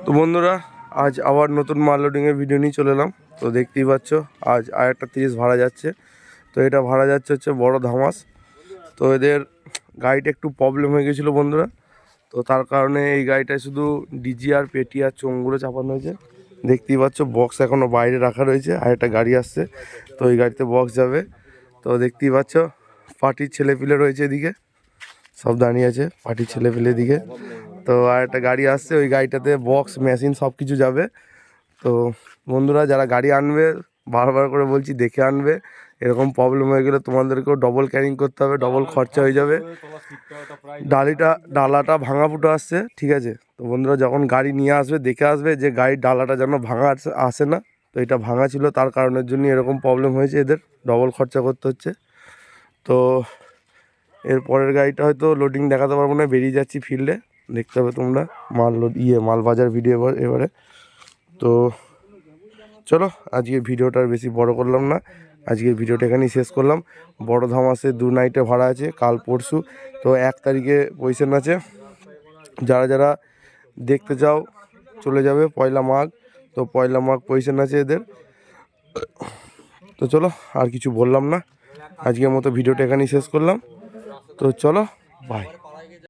তো বন্ধুরা, আজ আবার নতুন মাল লোডিংয়ের ভিডিও নিয়ে চলে এলাম। তো দেখতেই পাচ্ছ আজ আরেকটা 30 ভাড়া যাচ্ছে। তো এটা ভাড়া যাচ্ছে হচ্ছে বড় ধামাস। তো এদের গাড়িটা একটু প্রবলেম হয়ে গেছিলো বন্ধুরা। তো তার কারণে এই গাড়িটায় শুধু ডিজি আর পেটি আর চোঙগুলো চাপানো হয়েছে। দেখতেই পাচ্ছ বক্স এখনও বাইরে রাখা রয়েছে, আর একটা গাড়ি আসছে। তো এই গাড়িতে বক্স যাবে। তো দেখতেই পাচ্ছ পার্টির ছেলেপিলে রয়েছে এদিকে, সব দাঁড়িয়ে আছে পার্টির ছেলেপিলে দিকে। তো আর একটা গাড়ি আসছে, ওই গাড়িটাতে বক্স মেশিন সব কিছু যাবে। তো বন্ধুরা, যারা গাড়ি আনবে বারবার করে বলছি দেখে আনবে। এরকম প্রবলেম হয়ে গেলে তোমাদেরকেও ডবল ক্যারিং করতে হবে, ডবল খরচা হয়ে যাবে। ডালাটা ভাঙা ফুটো আসছে, ঠিক আছে। তো বন্ধুরা যখন গাড়ি নিয়ে আসবে দেখে আসবে যে গাড়ির ডালাটা যেন ভাঙা আসে না। তো এটা ভাঙা ছিল, তার কারণের জন্য এরকম প্রবলেম হয়েছে, এদের ডবল খরচা করতে হচ্ছে। তো এর পরের গাড়িটা হয়তো লোডিং দেখাতে পারবো না, বেরিয়ে যাচ্ছি ফিল্ডে, দেখতে হবে তোমরা মাল বাজার ভিডিও এবারে। তো চলো, আজকে ভিডিওটা আর বেশি বড় করলাম না, আজকের ভিডিওটা এখানেই শেষ করলাম। বড় ধামাসে 2 নাইটে ভাড়া আছে, কাল পরশু। তো 1 তারিখে পয়সা আছে। যারা যারা দেখতে চাও চলে যাবে 1 মাঘ। তো 1 মাঘ পয়সা আছে এদের। তো চলো, আর কিছু বললাম না, আজকের মতো ভিডিওটা এখানেই শেষ করলাম। তো চলো, বাই।